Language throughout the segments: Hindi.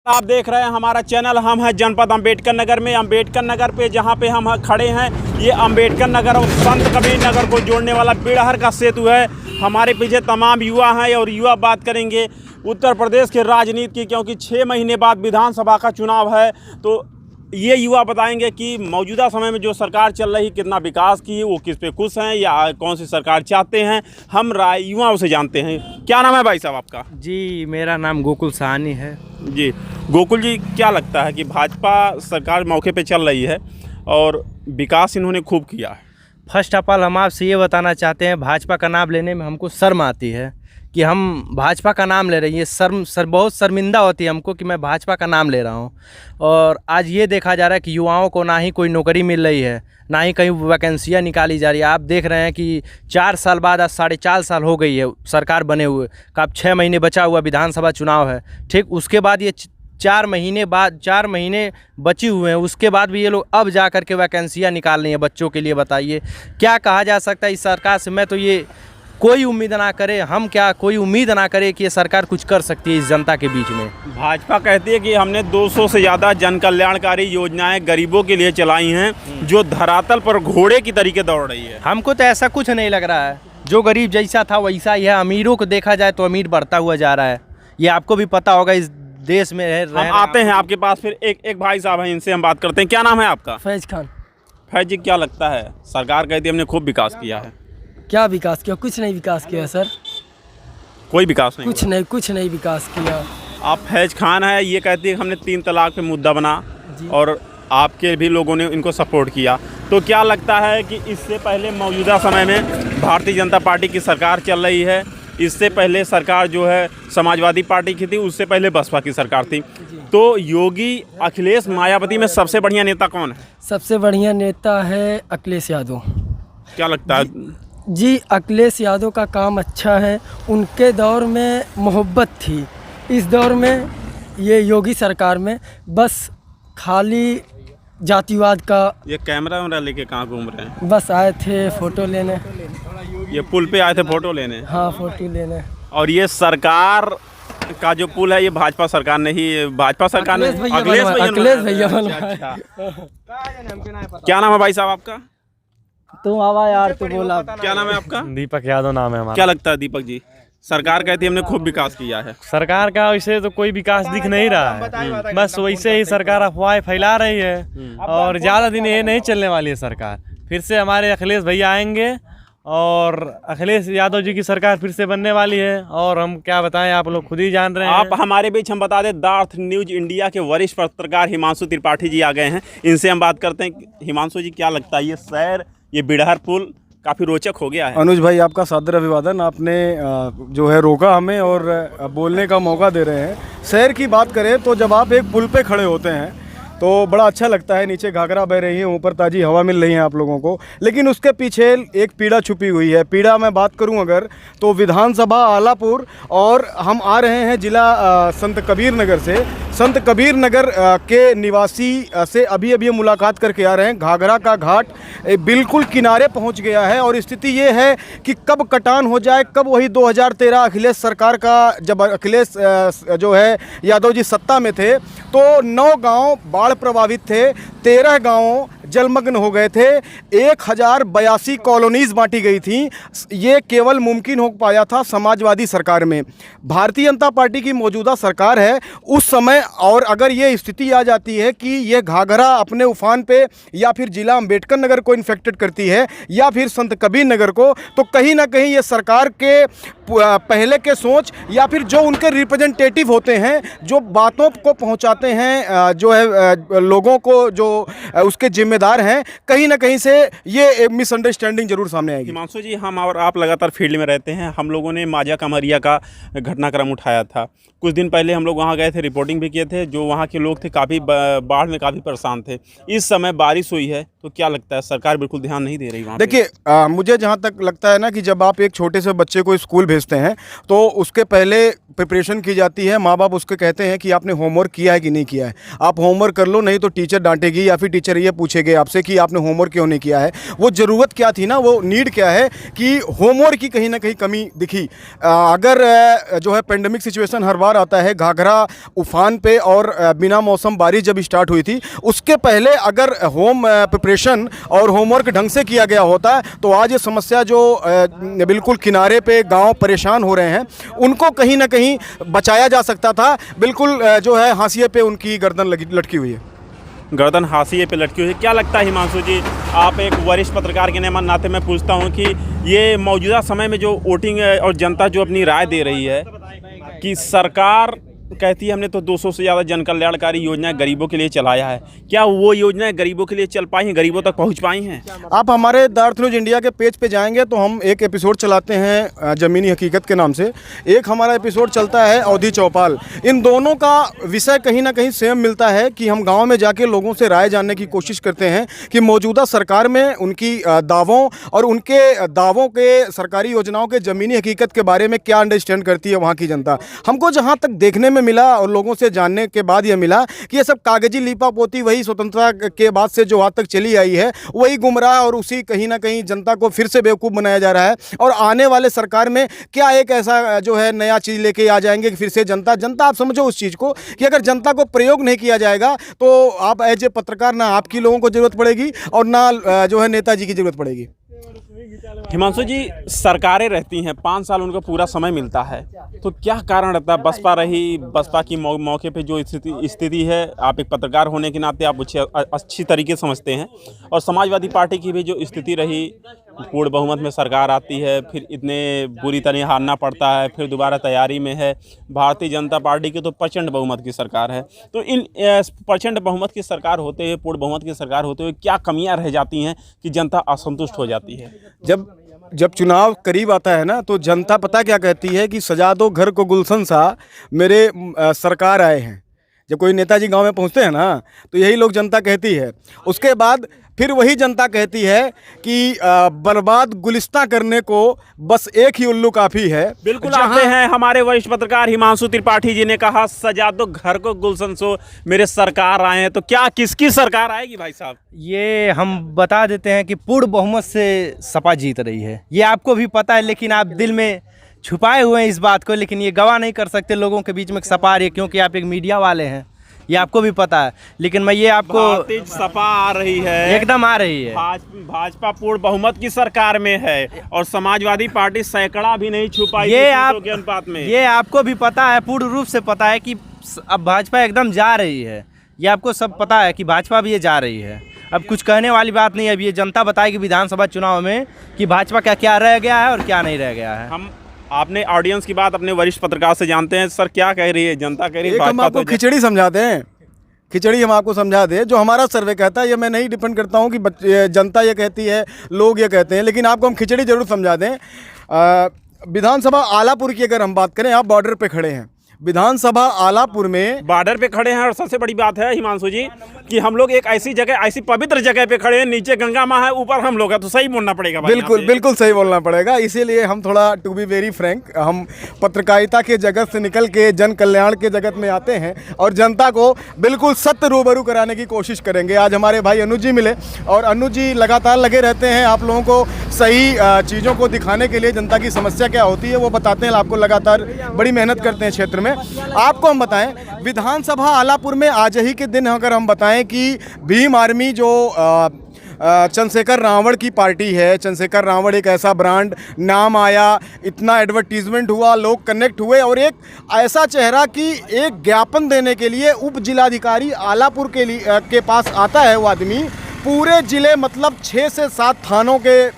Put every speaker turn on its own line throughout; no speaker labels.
आप देख रहे हैं हमारा चैनल। हम हैं जनपद अंबेडकर नगर में। अंबेडकर नगर पे जहां पे हम खड़े हैं, ये अंबेडकर नगर और संत कबीर नगर को जोड़ने वाला बिड़हर का सेतु है। हमारे पीछे तमाम युवा हैं और युवा बात करेंगे उत्तर प्रदेश के राजनीति की, क्योंकि 6 महीने बाद विधानसभा का चुनाव है। तो ये युवा बताएंगे कि मौजूदा समय में जो सरकार चल रही कितना विकास की, वो किस पे खुश हैं या कौन सी सरकार चाहते हैं। हम राय युवाओं से जानते हैं। क्या नाम है भाई साहब आपका?
जी, मेरा नाम गोकुल साहनी है।
जी गोकुल जी, क्या लगता है कि भाजपा सरकार मौके पे चल रही है और विकास इन्होंने खूब किया है?
फर्स्ट ऑफ ऑल हम आपसे ये बताना चाहते हैं, भाजपा का नाम लेने में हमको शर्म आती है कि हम भाजपा का नाम ले रहे हैं। ये बहुत शर्मिंदा होती है हमको कि मैं भाजपा का नाम ले रहा हूँ। और आज ये देखा जा रहा है कि युवाओं को ना ही कोई नौकरी मिल रही है, ना ही कहीं वैकेंसियाँ निकाली जा रही है। आप देख रहे हैं कि 4 साल बाद, आज 4.5 साल हो गई है सरकार बने हुए, का अब 6 महीने बचा हुआ विधानसभा चुनाव है। ठीक, उसके बाद ये 4 महीने बची हुए हैं, उसके बाद भी ये लोग अब जा कर के वैकेंसियाँ निकाल रही हैं बच्चों के लिए। बताइए क्या कहा जा सकता है इस सरकार से? मैं तो ये कोई उम्मीद ना करे, हम क्या कोई उम्मीद ना करे कि ये सरकार कुछ कर सकती है इस जनता के बीच में।
भाजपा कहती है कि हमने 200 से ज़्यादा जन कल्याणकारी योजनाएं गरीबों के लिए चलाई हैं, जो धरातल पर घोड़े की तरीके दौड़ रही है।
हमको तो ऐसा कुछ नहीं लग रहा है। जो गरीब जैसा था वैसा ही है। अमीरों को देखा जाए तो अमीर बढ़ता हुआ जा रहा है, ये आपको भी पता होगा। इस देश में
हम आते हैं आपके पास, फिर एक भाई साहब हैं, इनसे हम बात करते हैं। क्या नाम है आपका?
फैज खान।
फैज जी, क्या लगता है सरकार कहती है हमने खूब विकास किया है?
क्या विकास किया? कुछ नहीं विकास किया सर।
कोई विकास नहीं?
कुछ नहीं विकास किया।
आप फैज खान है, ये कहती है हमने 3 तलाक पे मुद्दा बना और आपके भी लोगों ने इनको सपोर्ट किया। तो क्या लगता है कि इससे पहले मौजूदा समय में भारतीय जनता पार्टी की सरकार चल रही है, इससे पहले सरकार जो है समाजवादी पार्टी की थी, उससे पहले बसपा की सरकार थी, तो योगी, अखिलेश, मायावती में सबसे बढ़िया नेता कौन है?
सबसे बढ़िया नेता है अखिलेश यादव।
क्या लगता है?
जी, अखिलेश यादव का काम अच्छा है। उनके दौर में मोहब्बत थी, इस दौर में ये योगी सरकार में बस खाली जातिवाद का।
ये कैमरा वैमरा लेके कहाँ घूम रहे हैं?
बस आए थे फोटो लेने।
ये पुल पे आए थे फोटो लेने?
हाँ, फोटो लेने।
और ये सरकार का जो पुल है, ये भाजपा सरकार ने ही, भाजपा सरकार ने,
अखिलेश भैया बनवाया।
क्या नाम है भाई साहब आपका?
तुम आवा यार, तू बोला।
क्या नाम है आपका?
दीपक यादव नाम है हमारा।
क्या लगता है दीपक जी, सरकार कहती है हमने खूब विकास किया है?
सरकार का वैसे तो कोई विकास दिख नहीं रहा है, बस वैसे ही सरकार अफवाहें फैला रही है और ज़्यादा दिन ये नहीं चलने वाली है सरकार। फिर से हमारे अखिलेश भैया आएंगे और अखिलेश यादव जी की सरकार फिर से बनने वाली है। और हम क्या बताएं, आप लोग खुद ही जान रहे हैं।
आप हमारे बीच हम बता दें, द अर्थ न्यूज इंडिया के वरिष्ठ पत्रकार हिमांशु त्रिपाठी जी आ गए हैं, इनसे हम बात करते हैं। हिमांशु जी, क्या लगता है ये शहर, ये बिड़हर पुल काफ़ी रोचक हो गया है?
अनुज भाई, आपका सादर अभिवादन। आपने जो है रोका हमें और बोलने का मौका दे रहे हैं। शहर की बात करें तो जब आप एक पुल पे खड़े होते हैं तो बड़ा अच्छा लगता है। नीचे घाघरा बह रही है, ऊपर ताज़ी हवा मिल रही है आप लोगों को, लेकिन उसके पीछे एक पीड़ा छुपी हुई है। पीड़ा मैं बात करूं अगर तो विधानसभा आलापुर, और हम आ रहे हैं जिला संत कबीर नगर से। संत कबीर नगर के निवासी से अभी अभी मुलाकात करके आ रहे हैं। घाघरा का घाट बिल्कुल किनारे पहुंच गया है और स्थिति ये है कि कब कटान हो जाए, कब वही 2013 अखिलेश सरकार का, जब अखिलेश जो है यादव जी सत्ता में थे तो 9 गांव बाढ़ प्रभावित थे, 13 गांव जलमग्न हो गए थे, 1082 कॉलोनीज बांटी गई थी। ये केवल मुमकिन हो पाया था समाजवादी सरकार में। भारतीय जनता पार्टी की मौजूदा सरकार है उस समय, और अगर ये स्थिति आ जाती है कि ये घाघरा अपने उफान पे या फिर जिला अंबेडकर नगर को इन्फेक्टेड करती है या फिर संत कबीर नगर को, तो कहीं ना कहीं ये सरकार के पहले के सोच या फिर जो उनके रिप्रेजेंटेटिव होते हैं, जो बातों को पहुंचाते हैं, जो है लोगों को, जो उसके जिम्मेदार हैं, कहीं ना कहीं से ये मिसअंडरस्टैंडिंग जरूर सामने आएगी।
हिमांशु जी, हम और आप लगातार फील्ड में रहते हैं। हम लोगों ने माजा कमरिया का घटनाक्रम उठाया था। कुछ दिन पहले हम लोग वहाँ गए थे, रिपोर्टिंग भी किए थे। जो वहाँ के लोग थे काफ़ी बाढ़ में काफ़ी परेशान थे। इस समय बारिश हुई है, तो क्या लगता है सरकार बिल्कुल ध्यान नहीं दे रही वहाँ पे?
देखिए मुझे जहाँ तक लगता है ना कि जब आप एक छोटे से बच्चे को स्कूल भेजते हैं तो उसके पहले प्रिपरेशन की जाती है। माँ बाप उसके कहते हैं कि आपने होमवर्क किया है कि नहीं किया है, आप होमवर्क कर लो नहीं तो टीचर डांटेगी या फिर टीचर ये पूछेगी आपसे कि आपने होमवर्क क्यों नहीं किया है। वो ज़रूरत क्या थी ना, वो नीड क्या है कि होमवर्क की कहीं ना कहीं कमी दिखी। अगर जो है पेंडेमिक सिचुएशन हर बार आता है, घाघरा उफान पे और बिना मौसम बारिश जब स्टार्ट हुई थी उसके पहले अगर होम प्रिपरेशन और होमवर्क ढंग से किया गया होता तो आज ये समस्या जो बिल्कुल किनारे पे गांव परेशान हो रहे हैं उनको कहीं ना कहीं बचाया जा सकता था। बिल्कुल जो है हाशिए पे उनकी गर्दन लटकी हुई है,
गर्दन हाशिए पे लटकी हुई है। क्या लगता है हिमांशु जी, आप एक वरिष्ठ पत्रकार के नाते मैं पूछता हूं कि ये मौजूदा समय में जो वोटिंग और जनता जो अपनी राय दे रही है कि सरकार कहती है हमने तो 200 से ज़्यादा जन कल्याणकारी योजनाएं गरीबों के लिए चलाया है, क्या वो योजनाएं गरीबों के लिए चल पाई हैं, गरीबों तक पहुंच पाई हैं?
आप हमारे द अर्थ न्यूज़ इंडिया के पेज पे जाएंगे तो हम एक एपिसोड चलाते हैं ज़मीनी हकीकत के नाम से, एक हमारा एपिसोड चलता है अवधि चौपाल। इन दोनों का विषय कहीं ना कहीं सेम मिलता है कि हम गाँव में जाके लोगों से राय जानने की कोशिश करते हैं कि मौजूदा सरकार में उनकी दावों और उनके दावों के सरकारी योजनाओं के ज़मीनी हकीकत के बारे में क्या अंडरस्टैंड करती है वहाँ की जनता। हमको जहाँ तक देखने मिला और लोगों से जानने के बाद यह मिला कि ये सब कागजी लीपापोती वही स्वतंत्रता के बाद से जो आज तक चली आई है वही गुमराह और उसी कहीं ना कहीं जनता को फिर से बेवकूफ़ बनाया जा रहा है। और आने वाले सरकार में क्या एक ऐसा जो है नया चीज़ लेके आ जाएंगे कि फिर से जनता आप समझो उस चीज़ को कि अगर जनता को प्रयोग नहीं किया जाएगा तो आप एज ए पत्रकार ना आपकी लोगों को ज़रूरत पड़ेगी और ना जो है नेताजी की ज़रूरत पड़ेगी।
हिमांशु जी, सरकारें रहती हैं, 5 साल उनको पूरा समय मिलता है, तो क्या कारण रहता है? बसपा की मौके पे जो स्थिति है, आप एक पत्रकार होने के नाते आप अच्छी तरीके से समझते हैं, और समाजवादी पार्टी की भी जो स्थिति रही, पूर्ण बहुमत में सरकार आती है, फिर इतने बुरी तरह हारना पड़ता है, फिर दोबारा तैयारी में है। भारतीय जनता पार्टी की तो प्रचंड बहुमत की सरकार है। तो इन प्रचंड बहुमत की सरकार होते हुए, पूर्ण बहुमत की सरकार होते हुए क्या कमियां रह जाती हैं कि जनता असंतुष्ट हो जाती है?
जब चुनाव करीब आता है ना तो जनता पता क्या कहती है कि सजा दो घर को गुलशन सा, मेरे सरकार आए हैं। जब कोई नेताजी गांव में पहुंचते हैं ना तो यही लोग जनता कहती है। उसके बाद फिर वही जनता कहती है कि बर्बाद गुलिस्तां करने को बस एक ही उल्लू काफ़ी है।
बिल्कुल आते हैं हमारे वरिष्ठ पत्रकार हिमांशु त्रिपाठी जी ने कहा सजा दो घर को गुलशन सो, मेरे सरकार आए हैं। तो क्या किसकी सरकार आएगी भाई साहब?
ये हम बता देते हैं कि पूर्ण बहुमत से सपा जीत रही है। ये आपको भी पता है, लेकिन आप दिल में छुपाए हुए हैं इस बात को, लेकिन ये गवाह नहीं कर सकते लोगों के बीच में सपा आ रही है, क्योंकि आप एक मीडिया वाले हैं, ये आपको भी पता है। लेकिन मैं ये आपको
सपा आ रही है,
एकदम आ रही है।
भाजपा पूर्ण बहुमत की सरकार में है और समाजवादी पार्टी सैकड़ा भी नहीं छुपाई
ये आप
के अनुपात में।
ये आपको भी पता है, पूर्ण रूप से पता है कि अब भाजपा एकदम जा रही है। ये आपको सब पता है कि भाजपा भी ये जा रही है। अब कुछ कहने वाली बात नहीं है, अब ये जनता बताएगी विधानसभा चुनाव में कि भाजपा क्या क्या रह गया है और क्या नहीं रह गया है।
हम आपने ऑडियंस की बात अपने वरिष्ठ पत्रकार से जानते हैं। सर क्या कह रही है जनता? कह रही है
हम आपको खिचड़ी समझाते हैं, खिचड़ी हम आपको समझा दें। जो हमारा सर्वे कहता है, ये मैं नहीं डिपेंड करता हूँ कि जनता ये कहती है, लोग ये कहते हैं, लेकिन आपको हम खिचड़ी जरूर समझा दें। विधानसभा आलापुर की अगर हम बात करें, आप बॉर्डर पे खड़े हैं, विधानसभा आलापुर में
बॉर्डर पे खड़े हैं, और सबसे बड़ी बात है हिमांशु जी कि हम लोग एक ऐसी जगह, ऐसी पवित्र जगह पे खड़े हैं, नीचे गंगा माँ है, ऊपर हम लोग हैं, तो सही बोलना पड़ेगा भाई।
बिल्कुल सही बोलना पड़ेगा। इसीलिए हम थोड़ा टू बी वेरी फ्रैंक, हम पत्रकारिता के जगत से निकल के जन कल्याण के जगत में आते हैं और जनता को बिल्कुल सत्य रूबरू कराने की कोशिश करेंगे। आज हमारे भाई अनुज जी मिले और अनुज जी लगातार लगे रहते हैं आप लोगों को सही चीज़ों को दिखाने के लिए, जनता की समस्या क्या होती है वो बताते हैं, आपको लगातार बड़ी मेहनत करते हैं क्षेत्र में। आपको हम बताएं, विधानसभा आलापुर में आज ही के दिन अगर हम बताएं कि भीम आर्मी जो चंद्रशेखर रावण की पार्टी है, चंद्रशेखर रावण एक ऐसा ब्रांड, नाम आया, इतना एडवर्टीजमेंट हुआ, लोग कनेक्ट हुए और एक ऐसा चेहरा कि एक ज्ञापन देने के लिए उप जिलाधिकारी आलापुर के पास आता है। वो आदमी पूरे जिले मतलब 6 से 7 थानों के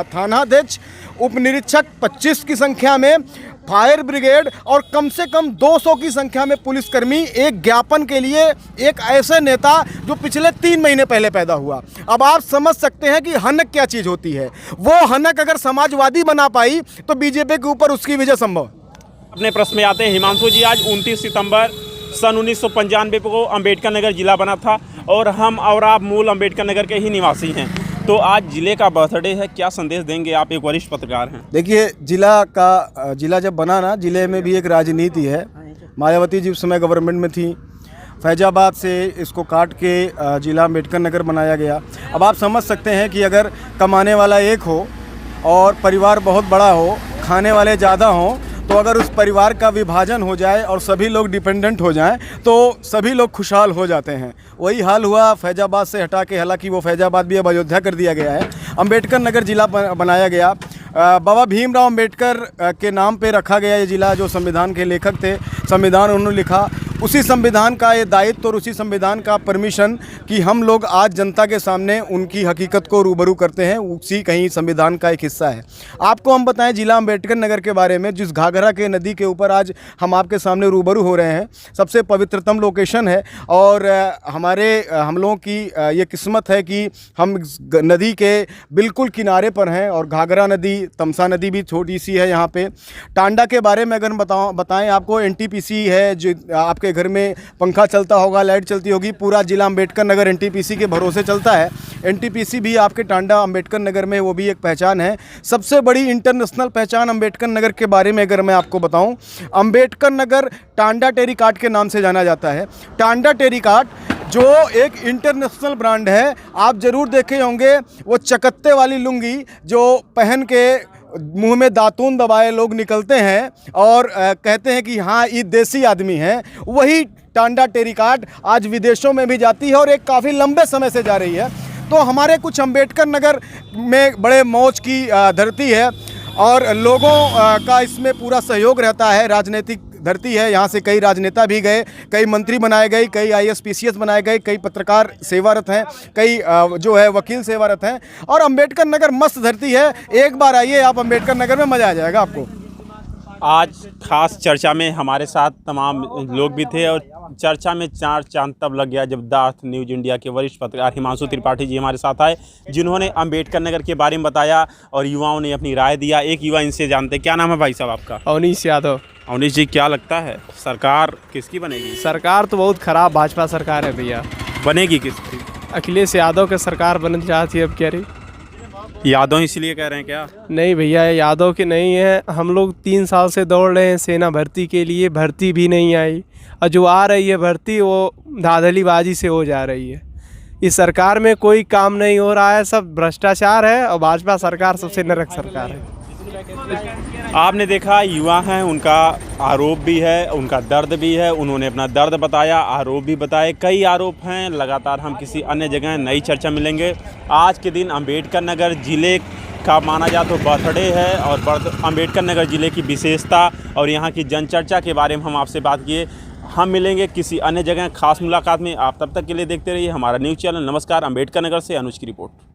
थानाध्यक्ष, उप निरीक्षक 25 की संख्या में, फायर ब्रिगेड और कम से कम 200 की संख्या में पुलिसकर्मी एक ज्ञापन के लिए, एक ऐसे नेता जो पिछले 3 महीने पहले पैदा हुआ। अब आप समझ सकते हैं कि हनक क्या चीज़ होती है। वो हनक अगर समाजवादी बना पाई तो बीजेपी के ऊपर उसकी विजय संभव।
अपने प्रश्न में आते हैं हिमांशु जी, आज 29 सितंबर सन 1995 को अम्बेडकर नगर ज़िला बना था और हम और आप मूल अम्बेडकर नगर के ही निवासी हैं। तो आज ज़िले का बर्थडे है, क्या संदेश देंगे आप, एक वरिष्ठ पत्रकार हैं?
देखिए, ज़िला जब बना ना, ज़िले में भी एक राजनीति है। मायावती जी उस समय गवर्नमेंट में थी, फैजाबाद से इसको काट के ज़िला अम्बेडकर नगर बनाया गया। अब आप समझ सकते हैं कि अगर कमाने वाला एक हो और परिवार बहुत बड़ा हो, खाने वाले ज़्यादा हों, तो अगर उस परिवार का विभाजन हो जाए और सभी लोग डिपेंडेंट हो जाएं तो सभी लोग खुशहाल हो जाते हैं। वही हाल हुआ फैजाबाद से हटा के, हालांकि वो फैजाबाद भी अब अयोध्या कर दिया गया है, अम्बेडकर नगर ज़िला बनाया गया। बाबा भीमराव अम्बेडकर के नाम पे रखा गया ये ज़िला, जो संविधान के लेखक थे, संविधान उन्होंने लिखा, उसी संविधान का ये दायित्व और उसी संविधान का परमिशन कि हम लोग आज जनता के सामने उनकी हकीकत को रूबरू करते हैं, उसी कहीं संविधान का एक हिस्सा है। आपको हम बताएं ज़िला अम्बेडकर नगर के बारे में, जिस घाघरा के नदी के ऊपर आज हम आपके सामने रूबरू हो रहे हैं, सबसे पवित्रतम लोकेशन है। और हम लोगों की ये किस्मत है कि हम नदी के बिल्कुल किनारे पर हैं और घाघरा नदी, तमसा नदी भी छोटी सी है यहाँ पे। टांडा के बारे में अगर बताएं आपको, एनटीपीसी है, जो आपके घर में पंखा चलता होगा, लाइट चलती होगी, पूरा ज़िला अम्बेडकर नगर एनटीपीसी के भरोसे चलता है। एनटीपीसी भी आपके टांडा अम्बेडकर नगर में, वो भी एक पहचान है। सबसे बड़ी इंटरनेशनल पहचान अम्बेडकर नगर के बारे में अगर मैं आपको बताऊं, अम्बेडकर नगर टांडा टेरिकाट के नाम से जाना जाता है। टांडा टेरिकाट जो एक इंटरनेशनल ब्रांड है, आप ज़रूर देखे होंगे वो चकत्ते वाली लुंगी जो पहन के मुंह में दातून दबाए लोग निकलते हैं और कहते हैं कि हाँ ये देसी आदमी है। वही टांडा टेरिकाट आज विदेशों में भी जाती है और एक काफ़ी लंबे समय से जा रही है। तो हमारे कुछ अम्बेडकर नगर में बड़े मौज की धरती है और लोगों का इसमें पूरा सहयोग रहता है। राजनीतिक धरती है, यहाँ से कई राजनेता भी गए, कई मंत्री बनाए गए, कई IAS PCS बनाए गए, कई पत्रकार सेवारत हैं, कई जो है वकील सेवारत हैं। और अम्बेडकर नगर मस्त धरती है, एक बार आइए आप अम्बेडकर नगर में, मज़ा आ जाएगा आपको।
आज खास चर्चा में हमारे साथ तमाम लोग भी थे और चर्चा में चार चांद तब लग गया जब द अर्थ न्यूज़ इंडिया के वरिष्ठ पत्रकार हिमांशु त्रिपाठी जी हमारे साथ आए, जिन्होंने अम्बेडकर नगर के बारे में बताया और युवाओं ने अपनी राय दिया। एक युवा इनसे जानते, क्या नाम है भाई साहब आपका?
अवनीश यादव।
अवनीश जी, क्या लगता है सरकार किसकी बनेगी?
सरकार तो बहुत खराब भाजपा सरकार है भैया।
बनेगी किसकी?
अखिलेश यादव की सरकार बनना चाहती है। अब कह रही
यादव इसलिए कह रहे हैं क्या?
नहीं भैया, यादव की नहीं है। हम लोग 3 साल से दौड़ रहे हैं सेना भर्ती के लिए, भर्ती भी नहीं आई, और जो आ रही है भर्ती वो धांधलीबाजी से हो जा रही है। इस सरकार में कोई काम नहीं हो रहा है, सब भ्रष्टाचार है और भाजपा सरकार सबसे नरक सरकार है।
आपने देखा, युवा हैं, उनका आरोप भी है, उनका दर्द भी है। उन्होंने अपना दर्द बताया, आरोप भी बताए। कई आरोप हैं, लगातार हम किसी अन्य जगह नई चर्चा मिलेंगे। आज के दिन अम्बेडकर नगर ज़िले का माना जाए तो बर्थडे है और अम्बेडकर नगर ज़िले की विशेषता और यहाँ की जनचर्चा के बारे में हम आपसे बात किए। हम मिलेंगे किसी अन्य जगह खास मुलाकात में। आप तब तक के लिए देखते रहिए हमारा न्यूज़ चैनल। नमस्कार। अम्बेडकर नगर से अनुज की रिपोर्ट।